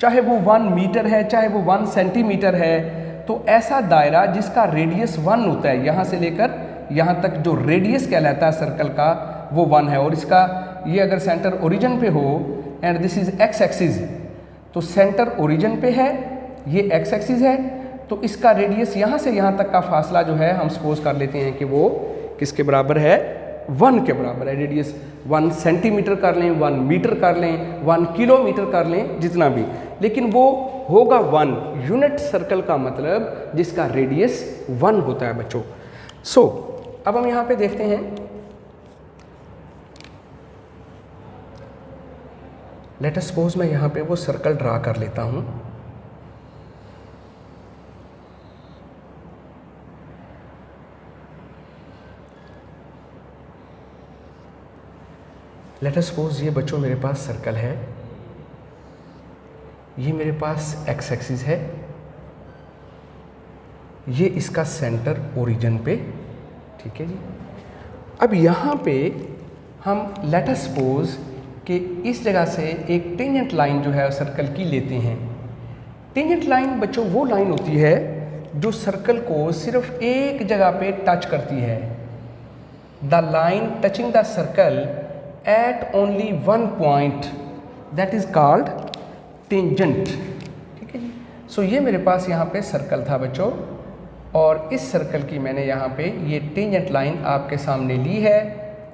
चाहे वो 1 मीटर है चाहे वो 1 सेंटीमीटर है, तो ऐसा दायरा जिसका रेडियस 1 होता है, यहाँ से लेकर यहाँ तक जो रेडियस कहलाता है सर्कल का वो 1 है। और इसका ये अगर सेंटर ओरिजिन पे हो and this is x axis, तो सेंटर ओरिजिन पे है, ये एक्स एक्सिस है, तो इसका रेडियस यहाँ से यहाँ तक का फासला जो है हम सपोज कर लेते हैं कि वो किसके बराबर है, 1 के बराबर है। रेडियस 1 सेंटीमीटर कर लें, 1 मीटर कर लें, 1 किलोमीटर कर लें, जितना भी, लेकिन वो होगा 1। यूनिट सर्कल का मतलब जिसका रेडियस 1 होता है बच्चों। सो अब हम यहाँ पे देखते हैं, लेट अस सपोज मैं यहाँ पे वो सर्कल ड्रा कर लेता हूँ। लेट अस सपोज ये बच्चों मेरे पास सर्कल है, ये मेरे पास एक्स एक्सिस है, ये इसका सेंटर ओरिजिन पे, ठीक है जी। अब यहाँ पे हम लेट अस सपोज कि इस जगह से एक टेंजेंट लाइन जो है सर्कल की लेते हैं। टेंजेंट लाइन बच्चों वो लाइन होती है जो सर्कल को सिर्फ एक जगह पे टच करती है। The line touching the circle eight only 1 point, that is called tangent, ठीक है जी। सो ये मेरे पास यहाँ पे सर्कल था बच्चों, और इस सर्कल की मैंने यहाँ पे ये टेंजेंट लाइन आपके सामने ली है।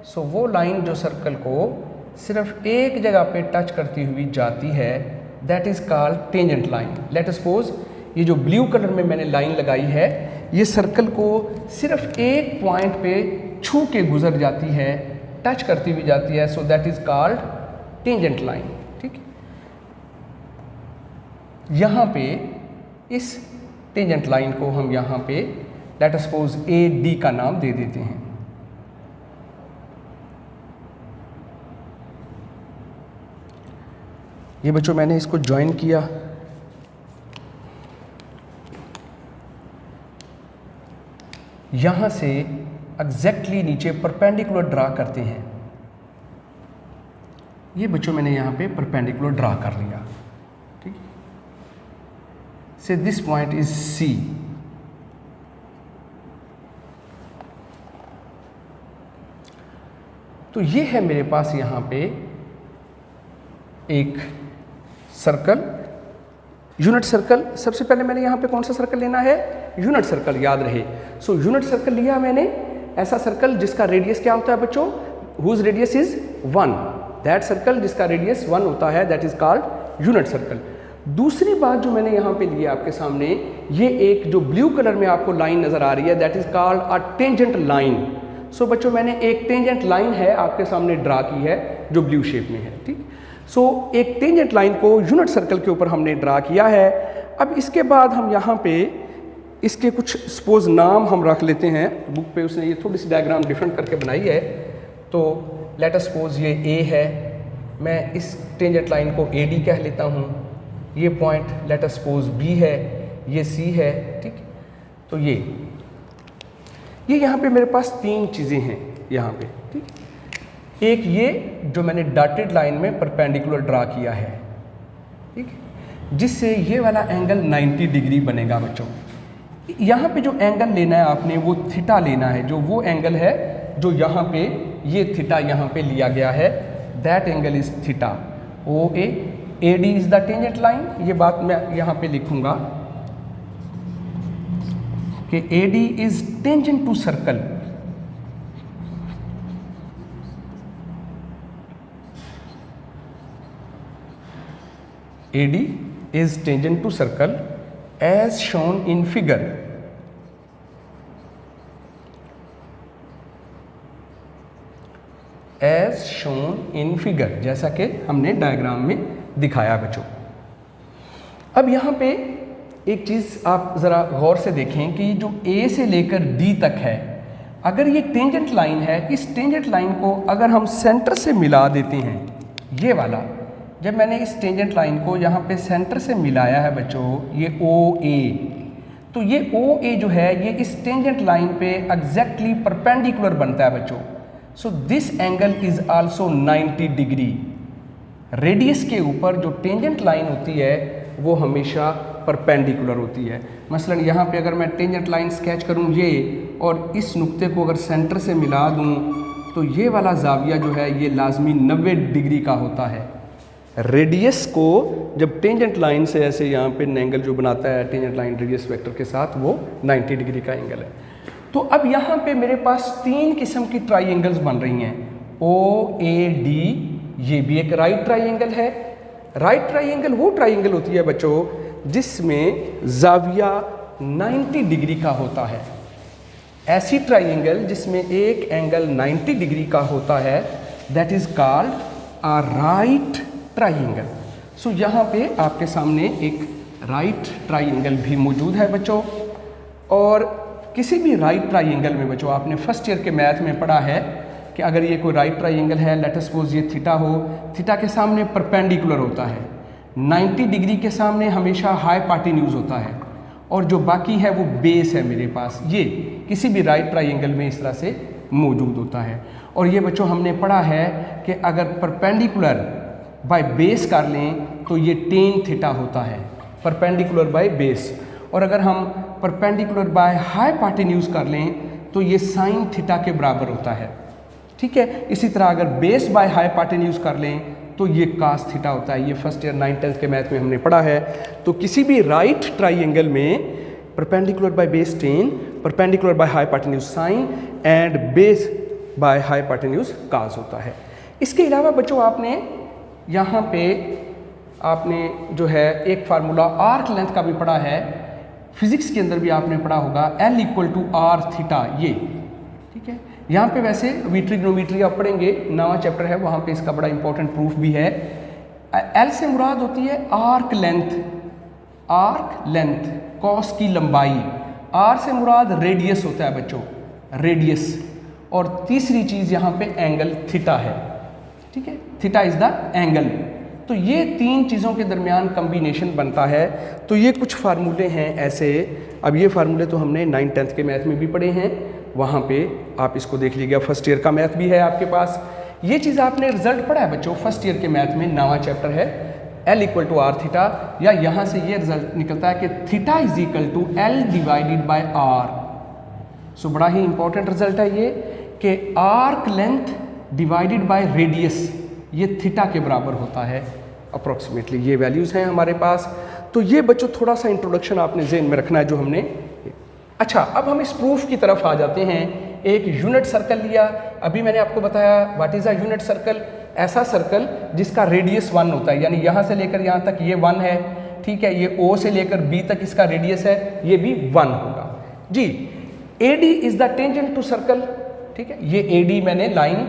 सो वो लाइन जो सर्कल को सिर्फ एक जगह पे टच करती हुई जाती है, that is called tangent line. Late us suppose ये जो ब्लू कलर में मैंने लाइन लगाई है, ये सर्कल को सिर्फ एक पॉइंट पे छू के गुजर जाती है, टच करती हुई जाती है, so that is called tangent line, ठीक। यहाँ पे इस टेंजेंट लाइन को हम यहाँ पे लेट अस सपोज AD का नाम दे देते हैं। ये बच्चों मैंने इसको ज्वाइन किया, यहाँ से एग्जैक्टली नीचे परपेंडिकुलर ड्रा करते हैं। ये बच्चों मैंने यहाँ पे परपेंडिकुलर ड्रा कर लिया, ठीक। से दिस पॉइंट इज C। तो ये है मेरे पास यहाँ पे एक सर्कल, यूनिट सर्कल। सबसे पहले मैंने यहाँ पे कौन सा सर्कल लेना है, यूनिट सर्कल, याद रहे। सो यूनिट सर्कल लिया मैंने, ऐसा सर्कल जिसका रेडियस क्या होता है बच्चों, whose radius is 1, that circle जिसका रेडियस 1 होता है, that is called unit circle. दूसरी बात जो मैंने यहाँ पे ली है आपके सामने, ये एक जो ब्लू कलर में आपको लाइन नज़र आ रही है, that is called a tangent line. So बच्चों मैंने एक टेंजेंट लाइन है आपके सामने ड्रा की है जो ब्लू शेप में है, ठीक। सो एक टेंजेंट लाइन को यूनिट सर्कल के ऊपर हमने ड्रा किया है। अब इसके बाद हम यहाँ पे इसके कुछ सपोज नाम हम रख लेते हैं, बुक पे उसने ये थोड़ी सी डायग्राम डिफरेंट करके बनाई है। तो लेट अस सपोज ये ए है, मैं इस टेंजेंट लाइन को ए डी कह लेता हूँ। ये point let us suppose B है, ये सी है, ठीक। तो ये यहाँ पे मेरे पास तीन चीज़ें हैं यहाँ पे, ठीक। एक ये जो मैंने डॉटेड लाइन में परपेंडिकुलर ड्रा किया है, ठीक, जिससे ये वाला एंगल 90 डिग्री बनेगा बच्चों। यहाँ पे जो एंगल लेना है आपने वो थीटा लेना है, जो वो एंगल है जो यहाँ पे ये थीटा यहाँ पे लिया गया है, that angle is theta. O A D is the tangent line, ये बात मैं यहाँ पे लिखूंगा कि A D is tangent to circle. AD is tangent to circle as shown in figure. As shown in figure, जैसा कि हमने डायग्राम में दिखाया बच्चों। अब यहाँ पे एक चीज़ आप ज़रा गौर से देखें कि जो A से लेकर D तक है, अगर ये टेंजेंट लाइन है, इस टेंजेंट लाइन को अगर हम सेंटर से मिला देते हैं, ये वाला, जब मैंने इस टेंजेंट लाइन को यहाँ पे सेंटर से मिलाया है बच्चों, ये OA, तो ये OA जो है ये इस टेंजेंट लाइन पे एग्जैक्टली परपेंडिकुलर बनता है बच्चों। So this angle is also 90 degree. Radius के ऊपर जो टेंजेंट लाइन होती है वो हमेशा परपेंडिकुलर होती है। मसलन यहाँ पे अगर मैं टेंजेंट लाइन स्केच करूँ ये, और इस नुक्ते को अगर सेंटर से मिला दूँ, तो ये वाला जाविया जो है ये लाजमी 90 डिग्री का होता है। रेडियस को जब टेंजेंट लाइन से ऐसे यहाँ पे एंगल जो बनाता है टेंजेंट लाइन रेडियस वेक्टर के साथ, वो 90 डिग्री का एंगल है। तो अब यहाँ पे मेरे पास तीन किस्म की ट्राइंगल्स बन रही हैं। OAD, ये भी एक राइट ट्राइंगल है। राइट ट्राइंगल वो ट्राइंगल होती है बच्चों जिसमें जाविया 90 डिग्री का होता है। ऐसी ट्राइंगल जिसमें एक एंगल 90 डिग्री का होता है, that is called a right triangle. So यहाँ पे आपके सामने एक राइट ट्राइंगल भी मौजूद है बच्चों। और किसी भी राइट ट्राइंगल में बच्चों आपने फर्स्ट ईयर के मैथ में पढ़ा है कि अगर ये कोई राइट ट्राइंगल है, लेट अस सपोज ये थीटा हो, थीटा के सामने परपेंडिकुलर होता है, 90 डिग्री के सामने हमेशा हाइपोटेन्यूज होता है, और जो बाकी है वो बेस है मेरे पास। ये किसी भी राइट ट्राइंगल में इस तरह से मौजूद होता है। और ये बच्चों हमने पढ़ा है कि अगर परपेंडिकुलर बाय बेस कर लें तो ये टेन थीटा होता है, परपेंडिकुलर बाय बेस। और अगर हम परपेंडिकुलर बाय हाइपोटेन्यूज कर लें तो ये साइन थीटा के बराबर होता है, ठीक है। इसी तरह अगर बेस बाय हाइपोटेन्यूज कर लें तो ये कास थीटा होता है। ये फर्स्ट ईयर 9th के मैथ में हमने पढ़ा है। तो किसी भी राइट ट्राइंगल में perpendicular by base tan, perpendicular by hypotenuse sine and base by hypotenuse cos होता है। इसके अलावा बच्चों आपने यहाँ पे आपने जो है एक फार्मूला आर्क लेंथ का भी पढ़ा है, फिजिक्स के अंदर भी आपने पढ़ा होगा, L = R थीटा, ये ठीक है। यहाँ पे वैसे ट्रिग्नोमेट्री आप पढ़ेंगे, नवा चैप्टर है, वहाँ पे इसका बड़ा इंपॉर्टेंट प्रूफ भी है। L से मुराद होती है arc length, arc length cos की लंबाई। R से मुराद रेडियस होता है बच्चों, रेडियस। और तीसरी चीज़ यहाँ पे एंगल थीटा है, ठीक है, थीटा इज द एंगल। तो ये तीन चीज़ों के दरमियान कम्बिनेशन बनता है। तो ये कुछ फार्मूले हैं ऐसे। अब ये फार्मूले तो हमने 9th के मैथ में भी पढ़े हैं, वहाँ पे आप इसको देख लीजिएगा, फर्स्ट ईयर का मैथ भी है आपके पास। ये चीज़ आपने रिजल्ट पढ़ा है बच्चों फर्स्ट ईयर के मैथ में, नवा चैप्टर है L = R थीटा, या यहाँ से ये रिजल्ट निकलता है कि theta is equal to L divided by R। So बड़ा ही इंपॉर्टेंट रिजल्ट है ये कि arc length divided by radius, ये थीटा के बराबर होता है। अप्रॉक्सीमेटली ये वैल्यूज़ हैं हमारे पास। तो ये बच्चों थोड़ा सा इंट्रोडक्शन आपने ज़हन में रखना है जो हमने। अच्छा, अब हम इस प्रूफ की तरफ आ जाते हैं। एक यूनिट सर्कल लिया, अभी मैंने आपको बताया what is a unit circle, ऐसा सर्कल जिसका रेडियस 1 होता है, यानी यहाँ से लेकर यहाँ तक ये 1 है, ठीक है। ये O से लेकर B तक इसका रेडियस है, ये भी 1 होगा जी। AD is the tangent to circle, ठीक है। ये AD मैंने लाइन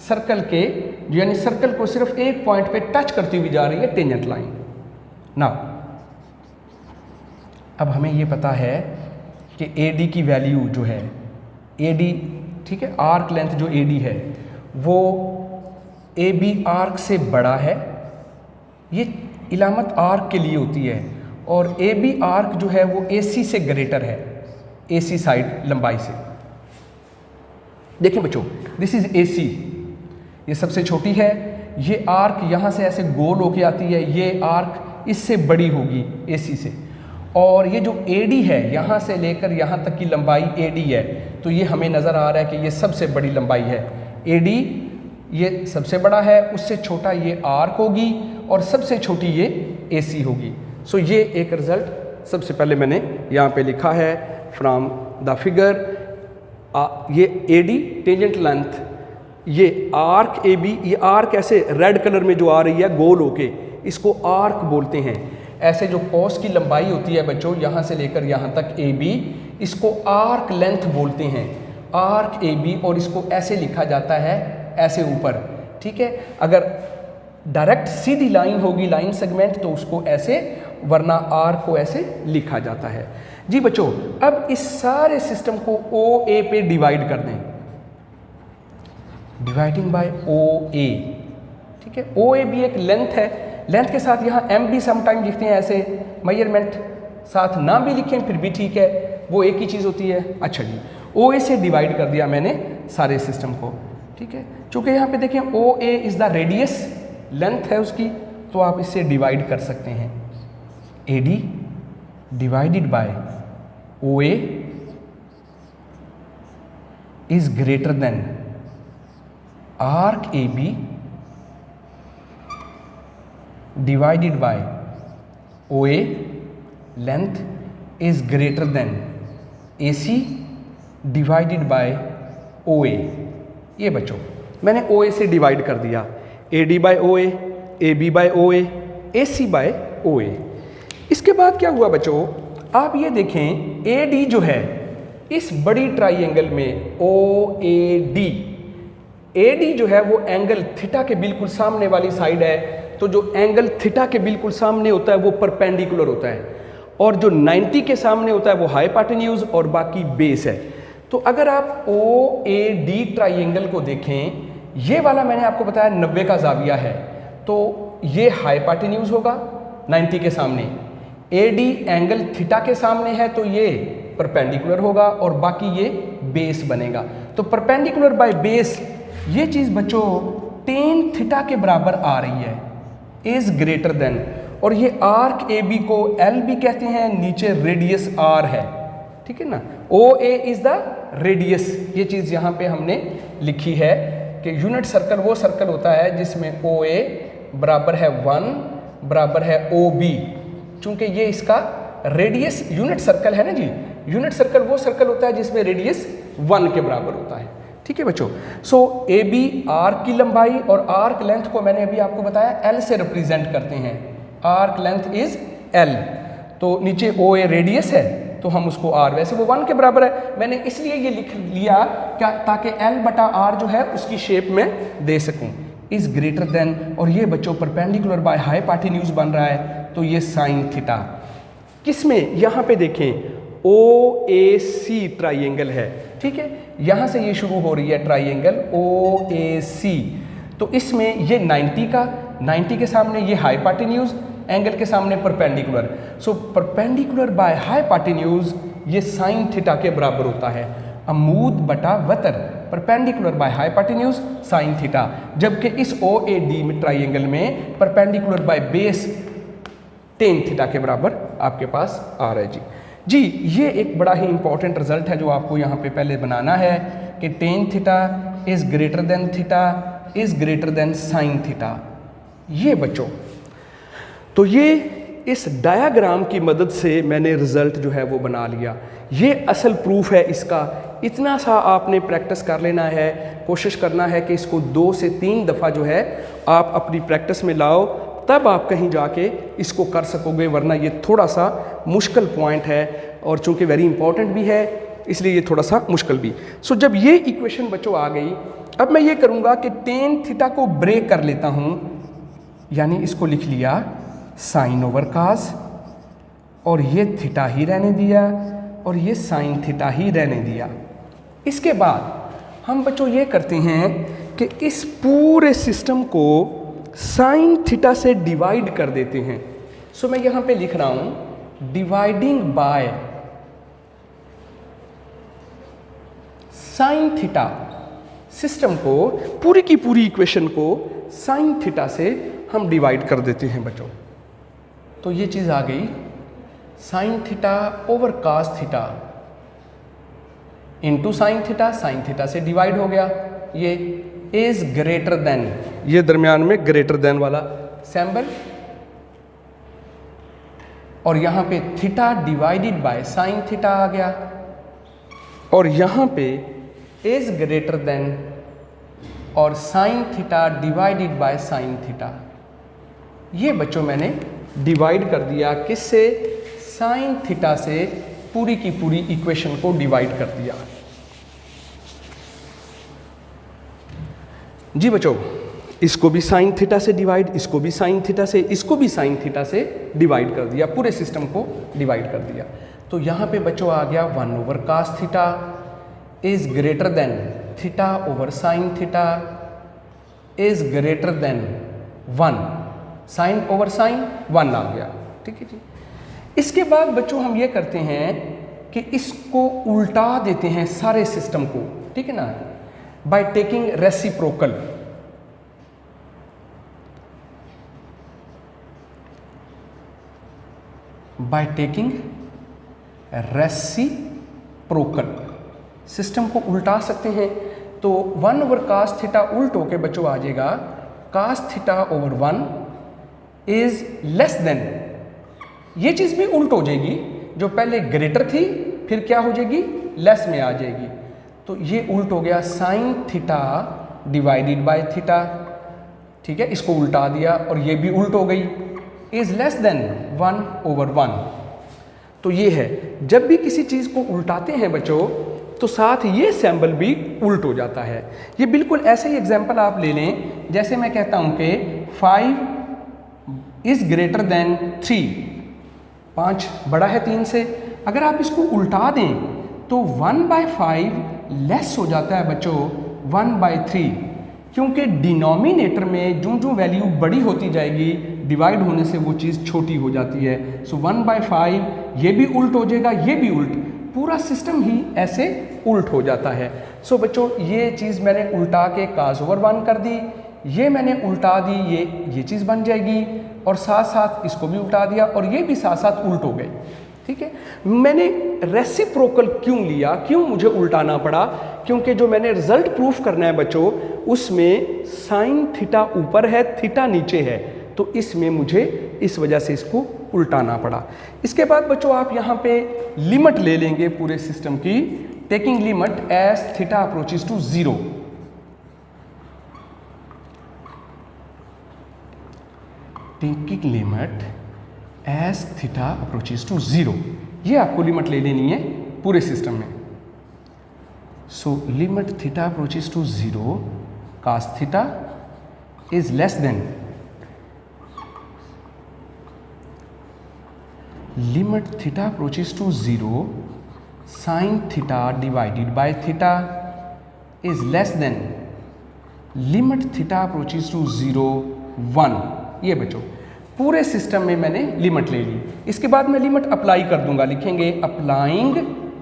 सर्कल के, यानी सर्कल को सिर्फ एक पॉइंट पे टच करती हुई जा रही है, टेंजेंट लाइन ना। अब हमें ये पता है कि AD की वैल्यू जो है AD, ठीक है, आर्क लेंथ जो AD है वो AB आर्क से बड़ा है, ये इलामत आर्क के लिए होती है, और AB आर्क जो है वो AC से ग्रेटर है, AC साइड लंबाई से। देखिए बच्चों, दिस इज AC, ये सबसे छोटी है, ये आर्क यहाँ से ऐसे गोल होके आती है, ये आर्क इससे बड़ी होगी AC से, और ये जो AD है यहाँ से लेकर यहाँ तक की लंबाई AD है, तो ये हमें नज़र आ रहा है कि ये सबसे बड़ी लंबाई है। AD ये सबसे बड़ा है, उससे छोटा ये आर्क होगी, और सबसे छोटी ये AC होगी। सो ये एक रिजल्ट सबसे पहले मैंने यहाँ पे लिखा है फ्रॉम द फिगर। ये AD टेंजेंट लेंथ, ये आर्क AB, ये आर्क ऐसे रेड कलर में जो आ रही है गोल होके, इसको आर्क बोलते हैं। ऐसे जो कोस की लंबाई होती है बच्चों यहाँ से लेकर यहाँ तक AB, इसको आर्क लेंथ बोलते हैं, आर्क AB, और इसको ऐसे लिखा जाता है ऐसे ऊपर, ठीक है। अगर डायरेक्ट सीधी लाइन होगी, लाइन सेगमेंट, तो उसको ऐसे, वरना आर्क को ऐसे लिखा जाता है जी बच्चों। अब इस सारे सिस्टम को OA पे डिवाइड कर दें, डिवाइडिंग बाय OA, ठीक है। OA भी एक लेंथ है, लेंथ के साथ यहाँ M भी समटाइम लिखते हैं ऐसे, मेजरमेंट साथ ना भी लिखें फिर भी ठीक है, वो एक ही चीज़ होती है। अच्छा जी, OA से डिवाइड कर दिया मैंने सारे सिस्टम को, ठीक है। चूँकि यहाँ पे देखें OA is the radius, length है उसकी, तो आप इससे डिवाइड कर सकते हैं। AD divided by OA is greater then arc AB divided by OA, length is greater then AC divided by OA। ये बच्चों मैंने OA से डिवाइड कर दिया, AD by OA, AB by OA, AC by OA। इसके बाद क्या हुआ बच्चों, आप ये देखें AD जो है इस बड़ी ट्राइंगल में OAD, AD जो है वो एंगल थीटा के बिल्कुल सामने वाली साइड है, तो जो एंगल थीटा के बिल्कुल सामने होता है वो परपेंडिकुलर होता है, और जो 90 के सामने होता है वो हाइपोटेन्यूज और बाकी बेस है। तो अगर आप OAD ट्राइंगल को देखें, ये वाला मैंने आपको बताया 90 का जाविया है, तो ये हाइपोटेन्यूज होगा 90 के सामने, AD एंगल थीटा के सामने है तो ये परपेंडिकुलर होगा, और बाकी ये बेस बनेगा। तो परपेंडिकुलर बाय बेस, ये चीज़ बच्चों tan थीटा के बराबर आ रही है, इज ग्रेटर देन, और ये आर्क AB को L भी कहते हैं, नीचे रेडियस R है, ठीक है ना। OA इज द रेडियस, ये चीज़ यहाँ पे हमने लिखी है कि यूनिट सर्कल वो सर्कल होता है जिसमें OA बराबर है 1 बराबर है OB, चूंकि ये इसका रेडियस यूनिट सर्कल है ना जी, यूनिट सर्कल वो सर्कल होता है जिसमें रेडियस 1 के बराबर होता है, ठीक है बच्चों। सो AB आर्क की लंबाई और आर्क लेंथ को मैंने अभी आपको बताया L से रिप्रेजेंट करते हैं, आर्क लेंथ इज L, तो नीचे OA रेडियस है तो हम उसको R, वैसे वो 1 के बराबर है, मैंने इसलिए ये लिख लिया क्या, ताकि L बटा R जो है उसकी शेप में दे सकूं, इज ग्रेटर देन, और ये बच्चों परपेंडिकुलर बाय हाइपोटेन्यूज बन रहा है, तो ये साइन थीटा किसमें, यहाँ पे देखें OAC ट्राइंगल है, ठीक है, यहाँ से ये शुरू हो रही है ट्राइंगल OAC, तो इसमें ये 90 के सामने ये हाइपोटेन्यूज, एंगल के सामने perpendicular, so perpendicular by hypotenuse ये साइन थीटा के बराबर होता है, अमूद बटा वतर, perpendicular by hypotenuse sine theta, जबकि इस OAD में ट्राइंगल में perpendicular by base tan theta के बराबर आपके पास आ रहा है जी। ये एक बड़ा ही इंपॉर्टेंट रिजल्ट है जो आपको यहाँ पे पहले बनाना है कि tan theta is greater than theta is greater then sign theta. ये बच्चों तो ये इस डायाग्राम की मदद से मैंने रिज़ल्ट जो है वो बना लिया। ये असल प्रूफ है इसका। इतना सा आपने प्रैक्टिस कर लेना है, कोशिश करना है कि इसको 2 से 3 दफ़ा जो है आप अपनी प्रैक्टिस में लाओ, तब आप कहीं जाके इसको कर सकोगे, वरना ये थोड़ा सा मुश्किल पॉइंट है और चूंकि वेरी इंपॉर्टेंट भी है इसलिए ये थोड़ा सा मुश्किल भी। सो जब ये इक्वेशन बच्चों आ गई, अब मैं ये करूँगा कि टेन थीटा को ब्रेक कर लेता हूँ, यानी इसको लिख लिया साइन ओवर कास, और ये थीटा ही रहने दिया और ये साइन थीटा ही रहने दिया। इसके बाद हम बच्चों ये करते हैं कि इस पूरे सिस्टम को साइन थीटा से डिवाइड कर देते हैं। सो मैं यहाँ पे लिख रहा हूँ dividing by sine theta. System को, पूरी की पूरी इक्वेशन को साइन थीटा से हम डिवाइड कर देते हैं बच्चों। तो ये चीज़ आ गई sine theta over cos theta into sine theta से डिवाइड हो गया। ये इज ग्रेटर देन, ये दरमियान में ग्रेटर देन वाला सिंबल, और यहाँ पे theta divided by sine theta आ गया, और यहाँ पे इज ग्रेटर देन और sine theta divided by sine theta. ये बच्चों मैंने डिवाइड कर दिया किससे? साइन थीटा से पूरी की पूरी इक्वेशन को डिवाइड कर दिया। जी बच्चों, इसको भी साइन थीटा से डिवाइड, इसको भी साइन थीटा से, इसको भी साइन थीटा से डिवाइड कर दिया, पूरे सिस्टम को डिवाइड कर दिया। तो यहाँ पे बच्चों आ गया 1 over cos theta is greater than theta over sine theta is greater than 1, sine over sine 1 आ गया। ठीक है जी। इसके बाद बच्चों हम ये करते हैं कि इसको उल्टा देते हैं सारे सिस्टम को, ठीक है ना, by taking reciprocal. By taking reciprocal system को उल्टा सकते हैं। तो 1 ओवर कास थीटा उल्ट होके बच्चों आ जाएगा cos theta over 1 is less than, ये चीज़ भी उल्ट हो जाएगी, जो पहले ग्रेटर थी फिर क्या हो जाएगी, लेस में आ जाएगी। तो ये उल्ट हो गया sign theta divided by theta, ठीक है, इसको उल्टा दिया और ये भी उल्ट हो गई, इज लेस देन 1 ओवर 1। तो ये है, जब भी किसी चीज़ को उल्टाते हैं बच्चों तो साथ ये सिंबल भी उल्ट हो जाता है। ये बिल्कुल ऐसे ही एग्जाम्पल आप ले लें, जैसे मैं कहता हूँ कि 5 इज ग्रेटर देन 3, 5 बड़ा है 3 से। अगर आप इसको उल्टा दें तो 1/5 लेस हो जाता है बच्चों 1/3, क्योंकि डिनोमिनेटर में जो जो वैल्यू बड़ी होती जाएगी डिवाइड होने से वो चीज़ छोटी हो जाती है। सो 1/5 ये भी उल्ट हो जाएगा, ये भी उल्ट, पूरा सिस्टम ही ऐसे उल्ट हो जाता है। सो बच्चों ये चीज़ मैंने उल्टा के कास ओवर 1 कर दी, ये मैंने उल्टा दी, ये चीज़ बन जाएगी, और साथ साथ इसको भी उल्टा दिया और ये भी साथ साथ उल्ट हो गए। ठीक है, मैंने रेसिप्रोकल क्यों लिया, क्यों मुझे उल्टाना पड़ा? क्योंकि जो मैंने रिजल्ट प्रूफ करना है बच्चों उसमें साइन थीटा ऊपर है, थीटा नीचे है, तो इसमें मुझे इस वजह से इसको उल्टाना पड़ा। इसके बाद बच्चों आप यहाँ पे लिमिट ले लेंगे पूरे सिस्टम की, taking limit as theta approaches to 0। Taking limit as theta approaches to 0, ये आपको लिमिट ले लेनी है पूरे सिस्टम में। So limit theta approaches to 0 cos theta is less than limit theta approaches to 0 sine theta divided by theta is less than limit theta approaches to 0 1। ये बच्चों पूरे सिस्टम में मैंने लिमिट ले ली। इसके बाद मैं लिमिट अप्लाई कर दूंगा, लिखेंगे अप्लाइंग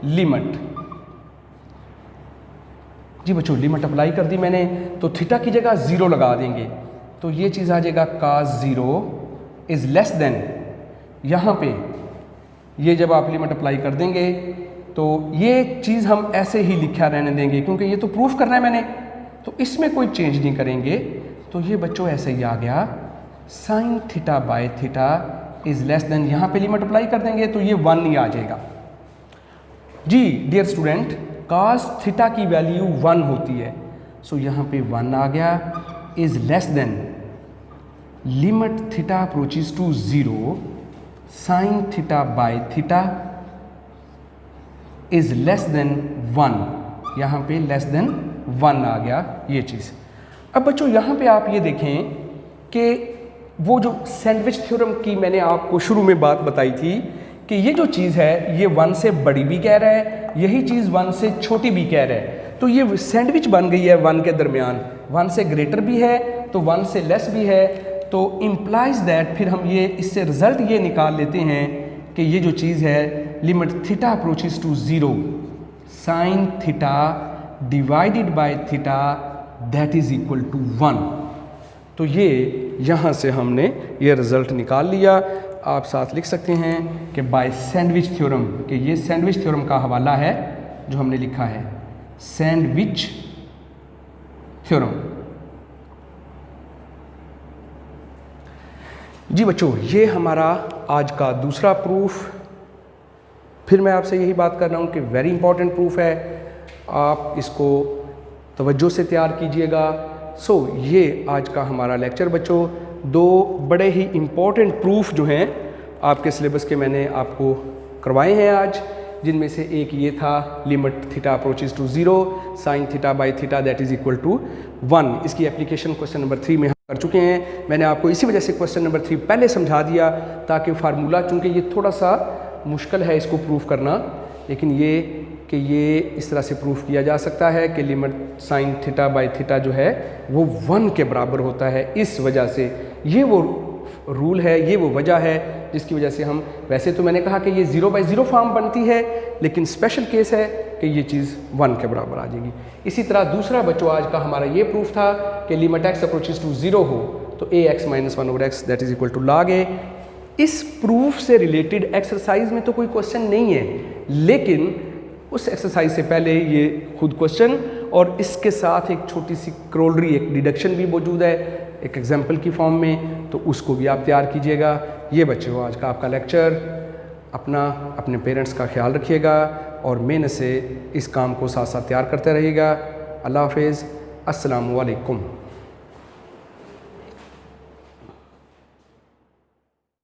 लिमिट। जी बच्चों लिमिट अप्लाई कर दी मैंने, तो थीटा की जगह 0 लगा देंगे, तो ये चीज़ आ जाएगा कास 0 इज लेस देन, यहाँ पे ये जब आप लिमिट अप्लाई कर देंगे तो ये चीज़ हम ऐसे ही लिखा रहने देंगे, क्योंकि ये तो प्रूफ करना है मैंने, तो इसमें कोई चेंज नहीं करेंगे। तो ये बच्चों ऐसे ही आ गया sign theta by theta is less then, यहाँ पे लिमिट अप्लाई कर देंगे तो ये 1 ही आ जाएगा। जी डियर स्टूडेंट, cos थीटा की वैल्यू 1 होती है, सो यहाँ पे 1 आ गया, is less than limit theta approaches to 0 sine theta by theta is less than 1, यहाँ पे लेस देन 1 आ गया ये चीज़। अब बच्चों यहाँ पे आप ये देखें कि वो जो सैंडविच थ्योरम की मैंने आपको शुरू में बात बताई थी कि ये जो चीज़ है ये 1 से बड़ी भी कह रहा है, यही चीज़ 1 से छोटी भी कह रहा है, तो ये सैंडविच बन गई है 1 के दरमियान, 1 से ग्रेटर भी है तो 1 से लेस भी है, तो इम्प्लाइज दैट फिर हम ये इससे रिजल्ट ये निकाल लेते हैं कि ये जो चीज़ है limit theta approaches to 0 sine theta divided by theta that is equal to 1। तो ये यहाँ से हमने ये रिज़ल्ट निकाल लिया। आप साथ लिख सकते हैं कि बाय सैंडविच थ्योरम, कि ये सैंडविच थ्योरम का हवाला है जो हमने लिखा है, सैंडविच थ्योरम। जी बच्चों, ये हमारा आज का दूसरा प्रूफ। फिर मैं आपसे यही बात कर रहा हूँ कि वेरी इंपॉर्टेंट प्रूफ है, आप इसको तवज्जो से तैयार कीजिएगा। सो ये आज का हमारा लेक्चर बच्चों, 2 बड़े ही इम्पॉर्टेंट प्रूफ जो हैं आपके सिलेबस के मैंने आपको करवाए हैं आज, जिनमें से एक ये था limit theta approaches to 0 sine theta by theta that is equal to 1। इसकी एप्लीकेशन क्वेश्चन नंबर 3 में हम कर चुके हैं। मैंने आपको इसी वजह से क्वेश्चन नंबर 3 पहले समझा दिया ताकि फार्मूला, चूँकि ये थोड़ा सा मुश्किल है इसको प्रूफ करना, लेकिन ये कि ये इस तरह से प्रूफ किया जा सकता है कि limit sign theta by theta जो है वो 1 के बराबर होता है। इस वजह से ये वो रूल है, ये वो वजह है जिसकी वजह से हम, वैसे तो मैंने कहा कि ये 0/0 फॉर्म बनती है, लेकिन स्पेशल केस है कि ये चीज़ 1 के बराबर आ जाएगी। इसी तरह दूसरा बच्चों आज का हमारा ये प्रूफ था कि लिमिट x अप्रोचेस टू 0 हो तो ax - 1/x that is equal to log a। इस प्रूफ से रिलेटेड एक्सरसाइज में तो कोई क्वेश्चन नहीं है, लेकिन उस एक्सरसाइज से पहले ये खुद क्वेश्चन और इसके साथ एक छोटी सी क्रोलरी, एक डिडक्शन भी मौजूद है एक एग्जाम्पल की फॉर्म में, तो उसको भी आप तैयार कीजिएगा। ये बच्चों आज का आपका लेक्चर। अपने पेरेंट्स का ख्याल रखिएगा और मेहनत से इस काम को साथ साथ तैयार करते रहिएगा। अल्लाह हाफिज़, अस्सलामु अलैकुम।